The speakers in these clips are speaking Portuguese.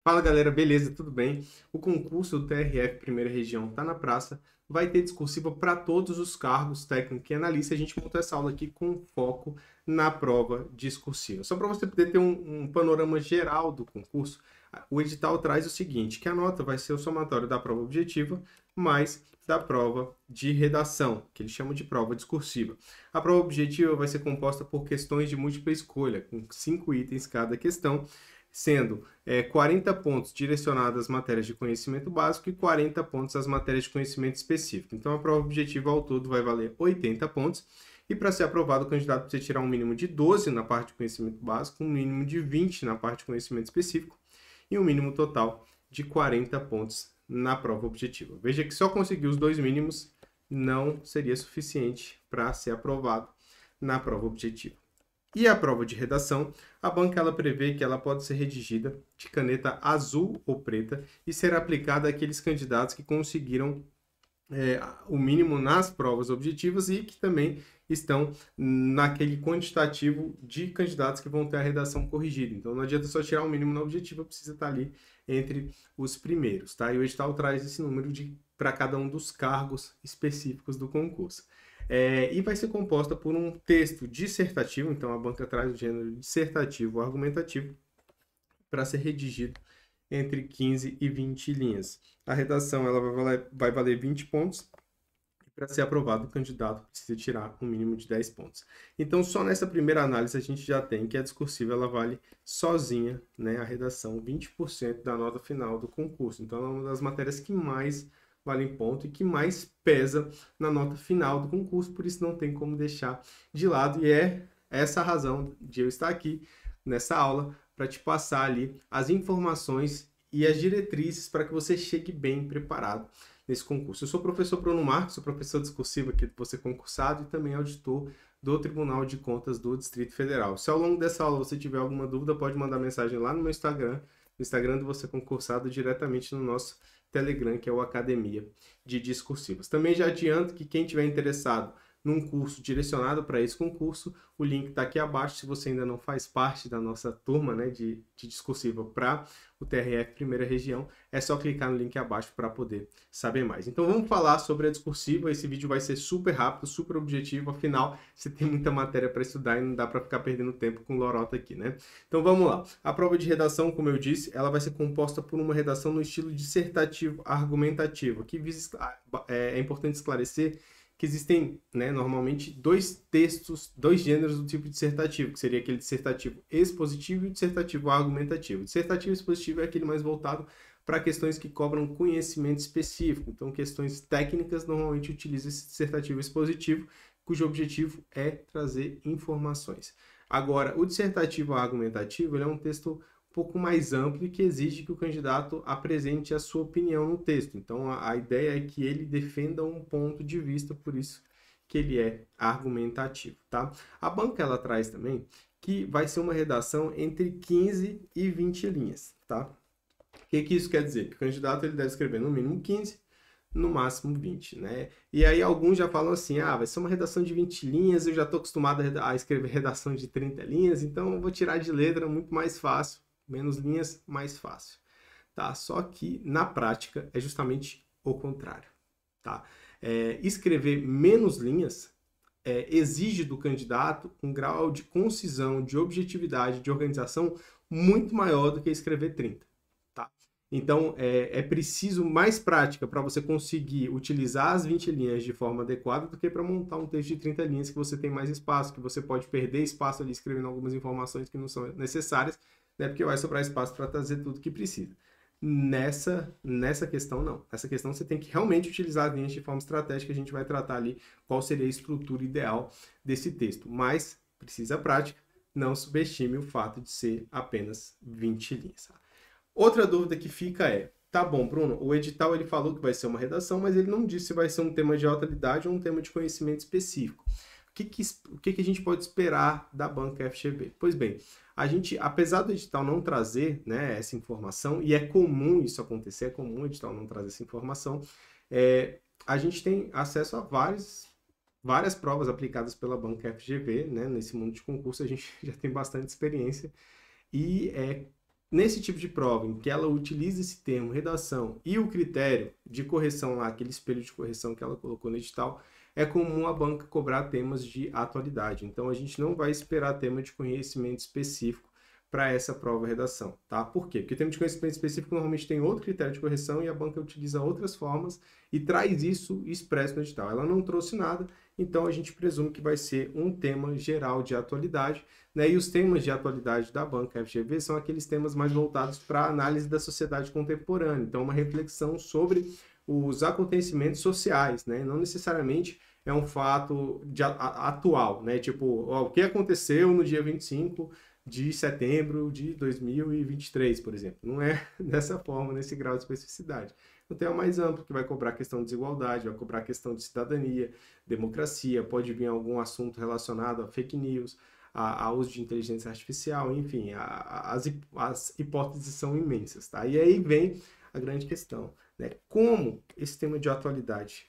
Fala galera, beleza? Tudo bem? O concurso do TRF Primeira Região está na praça, vai ter discursiva para todos os cargos técnico e analista. A gente montou essa aula aqui com foco na prova discursiva. Só para você poder ter um panorama geral do concurso, o edital traz o seguinte, que a nota vai ser o somatório da prova objetiva mais da prova de redação, que eles chamam de prova discursiva. A prova objetiva vai ser composta por questões de múltipla escolha, com 5 itens cada questão, sendo 40 pontos direcionados às matérias de conhecimento básico e 40 pontos às matérias de conhecimento específico. Então, a prova objetiva ao todo vai valer 80 pontos. E para ser aprovado, o candidato precisa tirar um mínimo de 12 na parte de conhecimento básico, um mínimo de 20 na parte de conhecimento específico e um mínimo total de 40 pontos na prova objetiva. Veja que só conseguir os dois mínimos não seria suficiente para ser aprovado na prova objetiva. E a prova de redação, a banca ela prevê que ela pode ser redigida de caneta azul ou preta e ser aplicada àqueles candidatos que conseguiram o mínimo nas provas objetivas e que também estão naquele quantitativo de candidatos que vão ter a redação corrigida. Então não adianta só tirar o mínimo na objetiva, precisa estar ali entre os primeiros, tá? E o edital traz esse número para cada um dos cargos específicos do concurso. E vai ser composta por um texto dissertativo, então a banca traz o gênero dissertativo ou argumentativo para ser redigido entre 15 e 20 linhas. A redação ela vai valer 20 pontos e para ser aprovado o candidato precisa tirar um mínimo de 10 pontos. Então só nessa primeira análise a gente já tem que a discursiva ela vale sozinha, né, a redação 20% da nota final do concurso. Então é uma das matérias que mais valem ponto e que mais pesa na nota final do concurso, por isso não tem como deixar de lado, e é essa a razão de eu estar aqui nessa aula para te passar ali as informações e as diretrizes para que você chegue bem preparado nesse concurso. Eu sou o professor Bruno Marques, sou professor discursivo aqui do Você Concursado e também auditor do Tribunal de Contas do Distrito Federal. Se ao longo dessa aula você tiver alguma dúvida, pode mandar mensagem lá no meu Instagram, no Instagram do Você Concursado, diretamente no nosso Telegram, que é o Academia de Discursivas. Também já adianto que quem tiver interessado num curso direcionado para esse concurso, o link está aqui abaixo. Se você ainda não faz parte da nossa turma, né, de discursiva para o TRF Primeira Região, é só clicar no link abaixo para poder saber mais. Então vamos falar sobre a discursiva. Esse vídeo vai ser super rápido, super objetivo, afinal você tem muita matéria para estudar e não dá para ficar perdendo tempo com lorota aqui, né? Então vamos lá. A prova de redação, como eu disse, ela vai ser composta por uma redação no estilo dissertativo argumentativo, que é importante esclarecer que existem, né, normalmente dois textos, dois gêneros do tipo dissertativo, que seria aquele dissertativo expositivo e o dissertativo argumentativo. O dissertativo expositivo é aquele mais voltado para questões que cobram conhecimento específico. Então, questões técnicas normalmente utilizam esse dissertativo expositivo, cujo objetivo é trazer informações. Agora, o dissertativo argumentativo ele é um texto pouco mais amplo e que exige que o candidato apresente a sua opinião no texto. Então, a ideia é que ele defenda um ponto de vista, por isso que ele é argumentativo, tá? A banca, ela traz também que vai ser uma redação entre 15 e 20 linhas, tá? O que isso quer dizer? Que o candidato ele deve escrever no mínimo 15, no máximo 20, né? E aí alguns já falam assim, vai ser uma redação de 20 linhas, eu já estou acostumado a escrever redação de 30 linhas, então eu vou tirar de letra muito mais fácil, menos linhas, mais fácil, tá? Só que na prática é justamente o contrário, tá? Escrever menos linhas exige do candidato um grau de concisão, de objetividade, de organização muito maior do que escrever 30, tá? Então, é preciso mais prática para você conseguir utilizar as 20 linhas de forma adequada do que para montar um texto de 30 linhas que você tem mais espaço, que você pode perder espaço ali escrevendo algumas informações que não são necessárias, né, porque vai sobrar espaço para trazer tudo que precisa. Nessa questão, não. Nessa questão, você tem que realmente utilizar as linhas de forma estratégica. A gente vai tratar ali qual seria a estrutura ideal desse texto. Mas precisa prática, não subestime o fato de ser apenas 20 linhas. Outra dúvida que fica tá bom, Bruno, o edital ele falou que vai ser uma redação, mas ele não disse se vai ser um tema de autoralidade ou um tema de conhecimento específico. O que a gente pode esperar da banca FGV? Pois bem, a gente, apesar do edital não trazer, né, essa informação, e é comum isso acontecer, é comum o edital não trazer essa informação, a gente tem acesso a várias provas aplicadas pela banca FGV, né, nesse mundo de concurso a gente já tem bastante experiência, e nesse tipo de prova, em que ela utiliza esse termo redação e o critério de correção lá, aquele espelho de correção que ela colocou no edital, é comum a banca cobrar temas de atualidade. Então, a gente não vai esperar tema de conhecimento específico para essa prova redação, tá? Por quê? Porque o tema de conhecimento específico normalmente tem outro critério de correção e a banca utiliza outras formas e traz isso expresso no edital. Ela não trouxe nada, então a gente presume que vai ser um tema geral de atualidade, né? E os temas de atualidade da banca FGV são aqueles temas mais voltados para a análise da sociedade contemporânea, então uma reflexão sobre os acontecimentos sociais, né? Não necessariamente é um fato atual, né? Tipo, ó, o que aconteceu no dia 25 de setembro de 2023, por exemplo. Não é dessa forma, nesse grau de especificidade. Um tema mais amplo, que vai cobrar a questão de desigualdade, vai cobrar a questão de cidadania, democracia, pode vir algum assunto relacionado a fake news, a uso de inteligência artificial, enfim, as hipóteses são imensas, tá? E aí vem a grande questão, né? Como esse tema de atualidade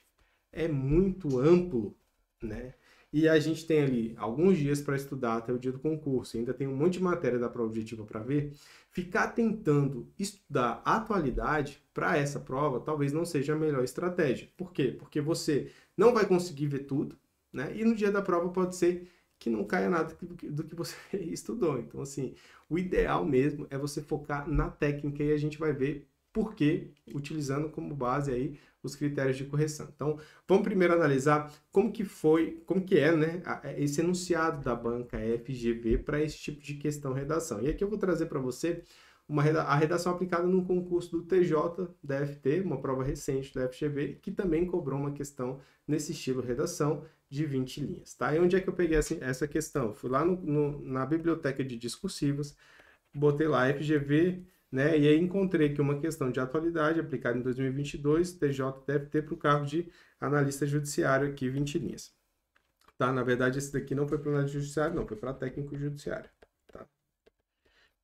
é muito amplo, né? E a gente tem ali alguns dias para estudar até o dia do concurso, ainda tem um monte de matéria da prova objetiva para ver. Ficar tentando estudar a atualidade para essa prova talvez não seja a melhor estratégia. Por quê? Porque você não vai conseguir ver tudo, né? E no dia da prova pode ser que não caia nada do que você estudou. Então, assim, o ideal mesmo é você focar na técnica e a gente vai ver por quê, utilizando como base aí os critérios de correção. Então, vamos primeiro analisar como que é, né, esse enunciado da banca FGV para esse tipo de questão redação. E aqui eu vou trazer para você a redação aplicada num concurso do TJ da FT, uma prova recente da FGV, que também cobrou uma questão nesse estilo redação de 20 linhas. Tá? E onde é que eu peguei essa questão? Fui lá na biblioteca de discursivas, botei lá FGV, né? E aí encontrei aqui uma questão de atualidade aplicada em 2022, TJ deve ter para o cargo de analista judiciário aqui, 20 linhas. Tá? Na verdade, esse daqui não foi para analista judiciário, não, foi para técnico judiciário. Tá?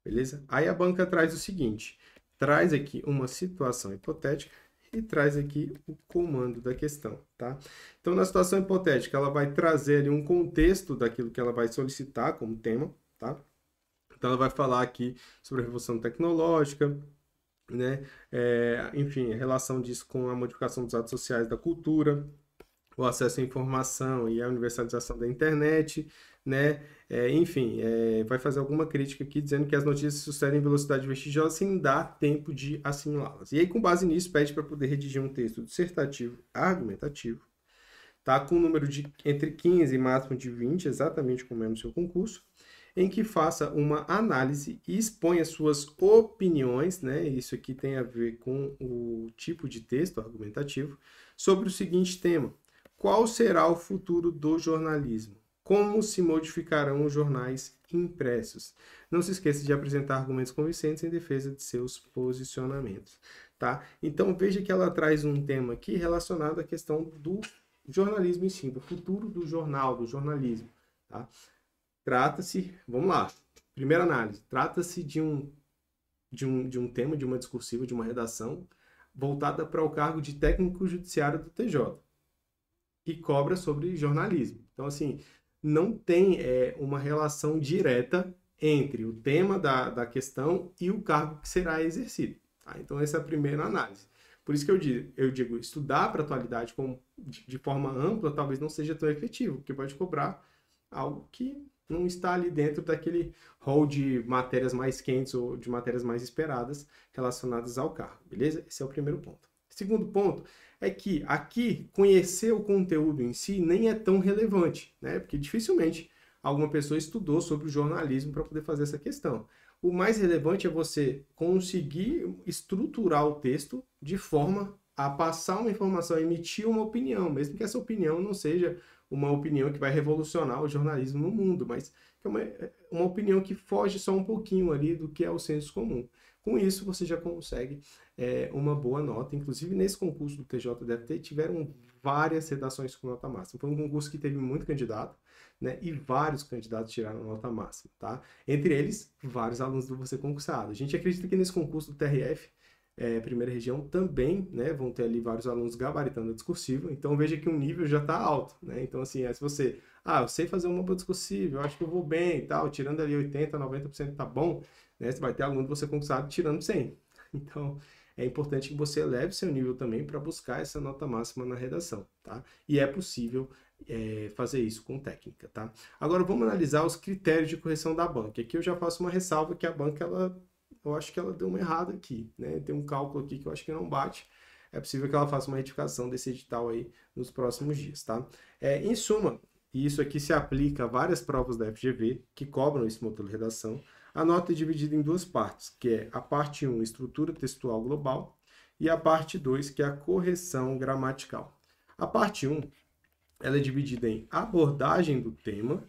Beleza? Aí a banca traz o seguinte, traz aqui uma situação hipotética e traz aqui o comando da questão, tá? Então, na situação hipotética, ela vai trazer ali um contexto daquilo que ela vai solicitar como tema, tá? Então, ela vai falar aqui sobre a revolução tecnológica, né? Enfim, a relação disso com a modificação dos atos sociais da cultura, o acesso à informação e a universalização da internet, né? Enfim, vai fazer alguma crítica aqui dizendo que as notícias sucedem em velocidade vertiginosa sem dar tempo de assimilá-las. E aí, com base nisso, pede para poder redigir um texto dissertativo argumentativo, tá? Com um número de entre 15 e máximo de 20, exatamente como é no seu concurso, em que faça uma análise e exponha suas opiniões, né? Isso aqui tem a ver com o tipo de texto argumentativo, sobre o seguinte tema: qual será o futuro do jornalismo? Como se modificarão os jornais impressos? Não se esqueça de apresentar argumentos convincentes em defesa de seus posicionamentos, tá? Então veja que ela traz um tema aqui relacionado à questão do jornalismo em si, do futuro do jornal, do jornalismo, tá? Trata-se, vamos lá, primeira análise, trata-se de um tema, de uma discursiva, de uma redação voltada para o cargo de técnico judiciário do TJ, que cobra sobre jornalismo. Então, assim, não tem uma relação direta entre o tema da questão e o cargo que será exercido. Tá? Então, essa é a primeira análise. Por isso que eu digo estudar para a atualidade de forma ampla talvez não seja tão efetivo, porque pode cobrar algo que não está ali dentro daquele rol de matérias mais quentes ou de matérias mais esperadas relacionadas ao cargo, beleza? Esse é o primeiro ponto. Segundo ponto é que aqui conhecer o conteúdo em si nem é tão relevante, né? Porque dificilmente alguma pessoa estudou sobre o jornalismo para poder fazer essa questão. O mais relevante é você conseguir estruturar o texto de forma a passar uma informação, a emitir uma opinião, mesmo que essa opinião não seja uma opinião que vai revolucionar o jornalismo no mundo, mas que é uma opinião que foge só um pouquinho ali do que é o senso comum. Com isso, você já consegue uma boa nota. Inclusive, nesse concurso do TJDFT, tiveram várias redações com nota máxima. Foi um concurso que teve muito candidato, né? E vários candidatos tiraram nota máxima, tá? Entre eles, vários alunos do Você Concursado. A gente acredita que nesse concurso do TRF, primeira região, também, né, vão ter ali vários alunos gabaritando a discursiva, então veja que o nível já está alto, né? Então, assim, se você, eu sei fazer uma boa discursiva, eu acho que eu vou bem e tal, tirando ali 80%, 90% tá bom, né? Você vai ter aluno que você conquistado tirando 100. Então, é importante que você eleve seu nível também para buscar essa nota máxima na redação, tá? E é possível fazer isso com técnica, tá? Agora, vamos analisar os critérios de correção da banca. Aqui eu já faço uma ressalva que a banca, eu acho que ela deu uma errada aqui, né? Tem um cálculo aqui que eu acho que não bate. É possível que ela faça uma retificação desse edital aí nos próximos dias, tá? Em suma, e isso aqui se aplica a várias provas da FGV que cobram esse modelo de redação. A nota é dividida em duas partes, que é a parte 1, estrutura textual global, e a parte 2, que é a correção gramatical. A parte 1, ela é dividida em abordagem do tema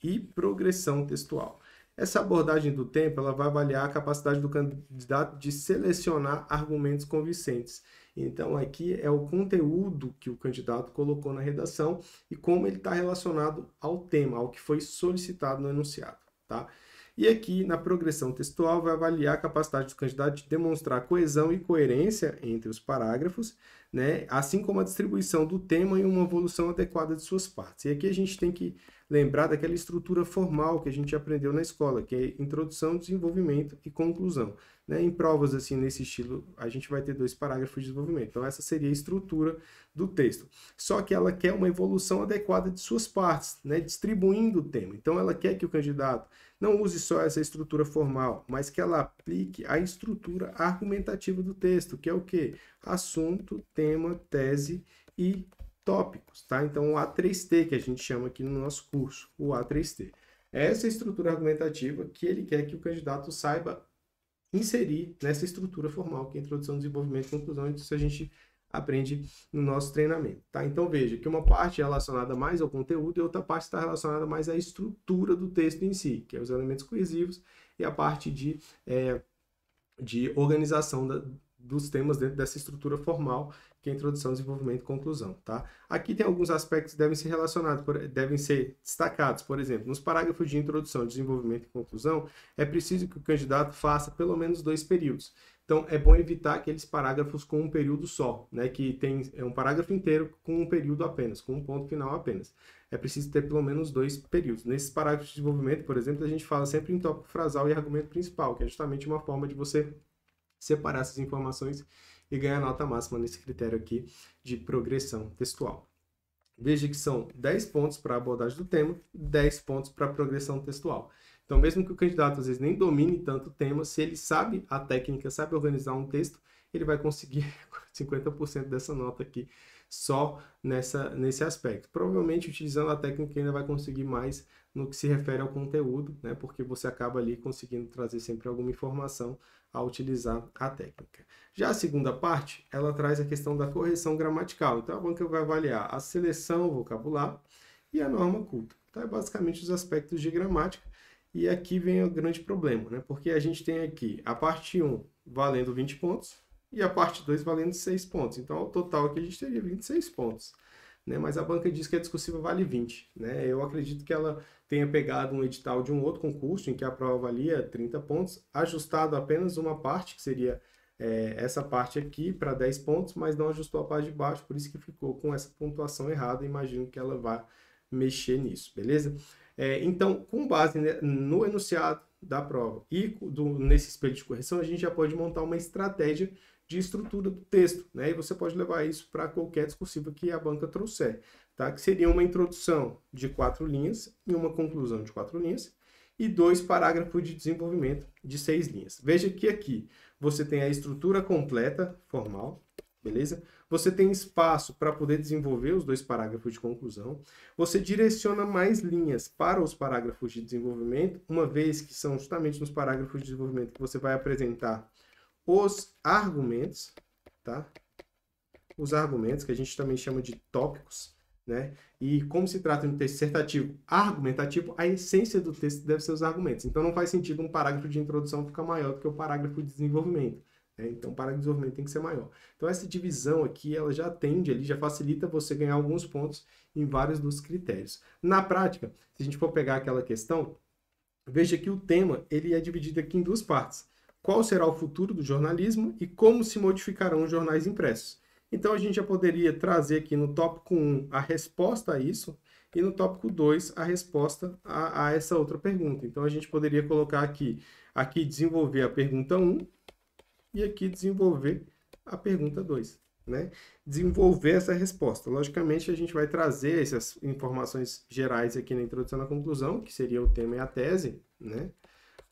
e progressão textual. Essa abordagem do tema, ela vai avaliar a capacidade do candidato de selecionar argumentos convincentes. Então, aqui é o conteúdo que o candidato colocou na redação e como ele está relacionado ao tema, ao que foi solicitado no enunciado, tá? E aqui, na progressão textual, vai avaliar a capacidade do candidato de demonstrar coesão e coerência entre os parágrafos, né? Assim como a distribuição do tema e uma evolução adequada de suas partes. E aqui a gente tem que lembrar daquela estrutura formal que a gente aprendeu na escola, que é introdução, desenvolvimento e conclusão, né? Em provas assim nesse estilo, a gente vai ter 2 parágrafos de desenvolvimento. Então essa seria a estrutura do texto. Só que ela quer uma evolução adequada de suas partes, né? Distribuindo o tema. Então ela quer que o candidato não use só essa estrutura formal, mas que ela aplique a estrutura argumentativa do texto, que é o quê? Assunto, tema, tese e tópicos, tá? Então, o A3T, que a gente chama aqui no nosso curso, o A3T. Essa estrutura argumentativa que ele quer que o candidato saiba inserir nessa estrutura formal, que é introdução, desenvolvimento e conclusão. Isso a gente aprende no nosso treinamento, tá? Então, veja que uma parte é relacionada mais ao conteúdo e outra parte está relacionada mais à estrutura do texto em si, que é os elementos coesivos e a parte de organização dos temas dentro dessa estrutura formal, que é introdução, desenvolvimento e conclusão, tá? Aqui tem alguns aspectos que devem ser relacionados, devem ser destacados. Por exemplo, nos parágrafos de introdução, desenvolvimento e conclusão, é preciso que o candidato faça pelo menos 2 períodos. Então, é bom evitar aqueles parágrafos com um período só, né? Que tem um parágrafo inteiro com um período apenas, com um ponto final apenas. É preciso ter pelo menos 2 períodos. Nesses parágrafos de desenvolvimento, por exemplo, a gente fala sempre em tópico frasal e argumento principal, que é justamente uma forma de você separar essas informações e ganhar nota máxima nesse critério aqui de progressão textual. Veja que são 10 pontos para a abordagem do tema, 10 pontos para a progressão textual. Então, mesmo que o candidato às vezes nem domine tanto o tema, se ele sabe a técnica, sabe organizar um texto, ele vai conseguir 50% dessa nota aqui só nesse aspecto. Provavelmente, utilizando a técnica, ainda vai conseguir mais no que se refere ao conteúdo, né? Porque você acaba ali conseguindo trazer sempre alguma informação ao utilizar a técnica. Já a segunda parte, ela traz a questão da correção gramatical. Então, a banca vai avaliar a seleção vocabular e a norma culta. Então, é basicamente os aspectos de gramática. E aqui vem o grande problema, né? Porque a gente tem aqui a parte 1 valendo 20 pontos e a parte 2 valendo 6 pontos. Então, ao total aqui a gente teria 26 pontos. Né? Mas a banca diz que a discursiva vale 20. Né? Eu acredito que ela tenha pegado um edital de um outro concurso em que a prova valia 30 pontos, ajustado apenas uma parte, que seria essa parte aqui, para 10 pontos, mas não ajustou a parte de baixo, por isso que ficou com essa pontuação errada. Imagino que ela vai mexer nisso, beleza? Então, com base no enunciado da prova e nesse espelho de correção, a gente já pode montar uma estratégia de estrutura do texto, né? E você pode levar isso para qualquer discursiva que a banca trouxer, tá? Que seria uma introdução de 4 linhas e uma conclusão de 4 linhas e 2 parágrafos de desenvolvimento de 6 linhas. Veja que aqui você tem a estrutura completa, formal, beleza? Você tem espaço para poder desenvolver os 2 parágrafos de conclusão. Você direciona mais linhas para os parágrafos de desenvolvimento, uma vez que são justamente nos parágrafos de desenvolvimento que você vai apresentar os argumentos, tá? Os argumentos, que a gente também chama de tópicos, né? E como se trata de um texto dissertativo argumentativo, a essência do texto deve ser os argumentos. Então não faz sentido um parágrafo de introdução ficar maior do que o parágrafo de desenvolvimento. Então, o parágrafo de desenvolvimento tem que ser maior. Então, essa divisão aqui, ela já atende ali, já facilita você ganhar alguns pontos em vários dos critérios. Na prática, se a gente for pegar aquela questão, veja que o tema, ele é dividido aqui em 2 partes. Qual será o futuro do jornalismo e como se modificarão os jornais impressos? Então, a gente já poderia trazer aqui no tópico 1 a resposta a isso, e no tópico 2 a resposta a essa outra pergunta. Então, a gente poderia colocar aqui desenvolver a pergunta 1 e aqui desenvolver a pergunta 2, né? Desenvolver essa resposta. Logicamente, a gente vai trazer essas informações gerais aqui na introdução à conclusão, que seria o tema e a tese, né?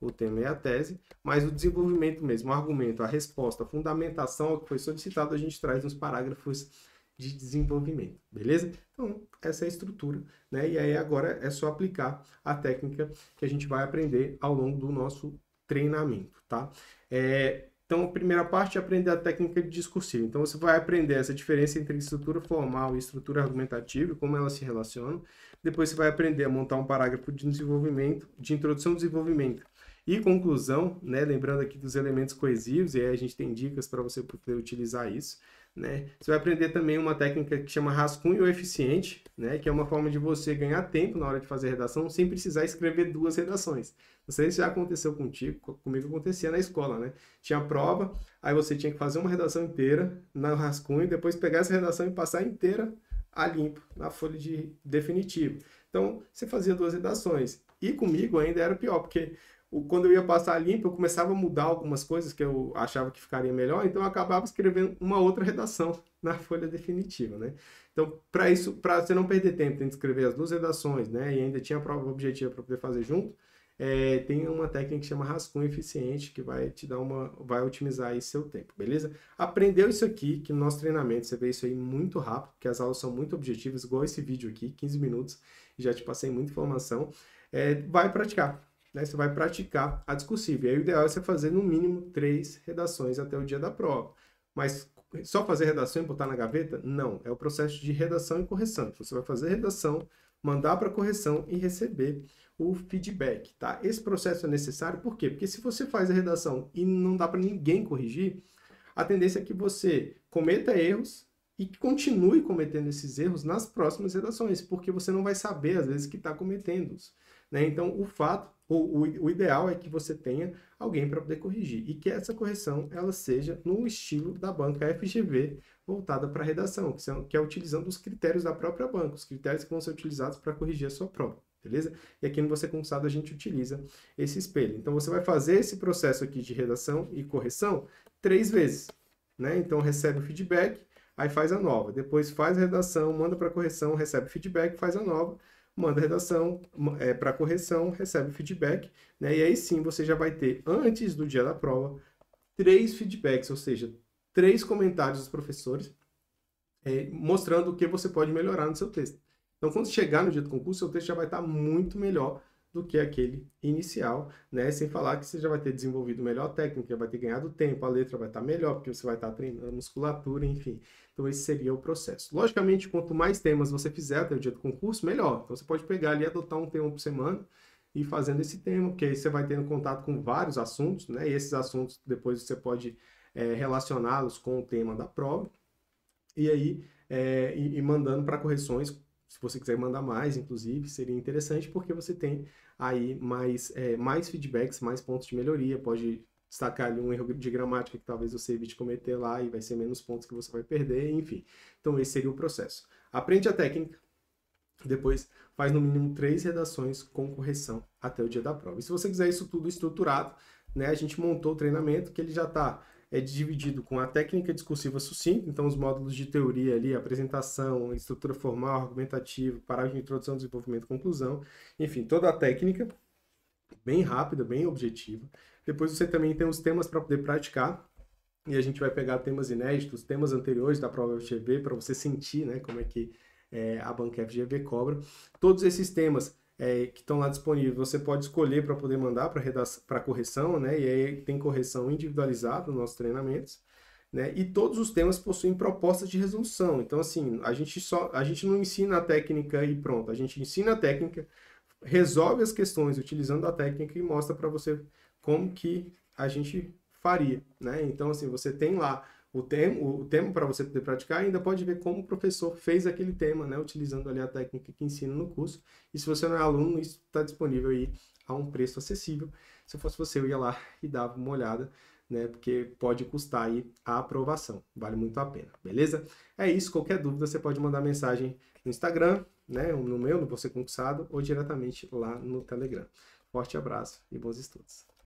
O tema é a tese, mas o desenvolvimento mesmo, o argumento, a resposta, a fundamentação ao que foi solicitado, a gente traz nos parágrafos de desenvolvimento, beleza? Então, essa é a estrutura, né? E aí agora é só aplicar a técnica que a gente vai aprender ao longo do nosso treinamento, tá? Então, a primeira parte é aprender a técnica discursiva. Então, você vai aprender essa diferença entre estrutura formal e estrutura argumentativa, como elas se relacionam. Depois, você vai aprender a montar um parágrafo de desenvolvimento, de introdução ao desenvolvimento e conclusão, né? Lembrando aqui dos elementos coesivos, e aí a gente tem dicas para você poder utilizar isso, né? Você vai aprender também uma técnica que chama rascunho eficiente, né? Que é uma forma de você ganhar tempo na hora de fazer redação sem precisar escrever 2 redações. Não sei se já aconteceu contigo, comigo acontecia na escola, né? Tinha prova, aí você tinha que fazer uma redação inteira no rascunho, depois pegar essa redação e passar inteira a limpo na folha de definitivo. Então, você fazia 2 redações. E comigo ainda era pior, porque quando eu ia passar limpo, eu começava a mudar algumas coisas que eu achava que ficaria melhor, então eu acabava escrevendo uma outra redação na folha definitiva, né? Então, para isso, para você não perder tempo, tem que escrever as 2 redações, né? E ainda tinha a prova objetiva para poder fazer junto. Tem uma técnica que chama rascunho eficiente, que vai te dar vai otimizar aí seu tempo, beleza? Aprendeu isso aqui, que no nosso treinamento você vê isso aí muito rápido, porque as aulas são muito objetivas, igual esse vídeo aqui, 15 minutos, já te passei muita informação. Vai praticar. Né, você vai praticar a discursiva. E aí o ideal é você fazer no mínimo 3 redações até o dia da prova. Mas só fazer redação e botar na gaveta? Não. É o processo de redação e correção. Você vai fazer redação, mandar para correção e receber o feedback. Tá? Esse processo é necessário por quê? Porque se você faz a redação e não dá para ninguém corrigir, a tendência é que você cometa erros e continue cometendo esses erros nas próximas redações, porque você não vai saber, às vezes, que está cometendo-os. Né? Então, o ideal é que você tenha alguém para poder corrigir e que essa correção ela seja no estilo da banca FGV voltada para a redação, que é utilizando os critérios da própria banca, os critérios que vão ser utilizados para corrigir a sua prova, beleza? E aqui no Você Conquistado a gente utiliza esse espelho. Então, você vai fazer esse processo aqui de redação e correção 3 vezes, né? Então, recebe o feedback, aí faz a nova. Depois faz a redação, manda para correção, recebe feedback, faz a nova. Manda a redação para correção, recebe feedback, né? E aí sim você já vai ter, antes do dia da prova, 3 feedbacks, ou seja, 3 comentários dos professores mostrando o que você pode melhorar no seu texto. Então, quando chegar no dia do concurso, seu texto já vai estar muito melhor do que aquele inicial, né? Sem falar que você já vai ter desenvolvido melhor a técnica, vai ter ganhado tempo, a letra vai estar melhor, porque você vai estar treinando a musculatura, enfim. Então, esse seria o processo. Logicamente, quanto mais temas você fizer até o dia do concurso, melhor. Então, você pode pegar ali e adotar um tema por semana e ir fazendo esse tema, porque aí você vai tendo contato com vários assuntos, né? E esses assuntos, depois você pode relacioná-los com o tema da prova. E aí, e mandando para correções. Se você quiser mandar mais, inclusive, seria interessante, porque você tem aí mais feedbacks, mais pontos de melhoria, pode destacar ali um erro de gramática que talvez você evite cometer lá e vai ser menos pontos que você vai perder, enfim. Então, esse seria o processo. Aprende a técnica, depois faz no mínimo 3 redações com correção até o dia da prova. E se você quiser isso tudo estruturado, né, a gente montou o treinamento que ele já está dividido com a técnica discursiva sucinta, então os módulos de teoria ali, apresentação, estrutura formal, argumentativa, parágrafo de introdução, desenvolvimento, conclusão, enfim, toda a técnica bem rápida, bem objetiva. Depois você também tem os temas para poder praticar, e a gente vai pegar temas inéditos, temas anteriores da prova FGV, para você sentir, né, como é que a banca FGV cobra. Todos esses temas que estão lá disponíveis, você pode escolher para poder mandar para correção, né? E aí tem correção individualizada nos nossos treinamentos, né? E todos os temas possuem propostas de resolução. Então, assim, a gente não ensina a técnica e pronto. A gente ensina a técnica, resolve as questões utilizando a técnica e mostra para você como que a gente faria, né? Então, assim, você tem lá o tema para você poder praticar, ainda pode ver como o professor fez aquele tema, né, utilizando ali a técnica que ensina no curso. E se você não é aluno, isso está disponível aí a um preço acessível. Se eu fosse você, eu ia lá e dava uma olhada, né, porque pode custar aí a aprovação. Vale muito a pena, beleza? É isso, qualquer dúvida você pode mandar mensagem no Instagram, né, no meu, no Você Concursado, ou diretamente lá no Telegram. Forte abraço e bons estudos.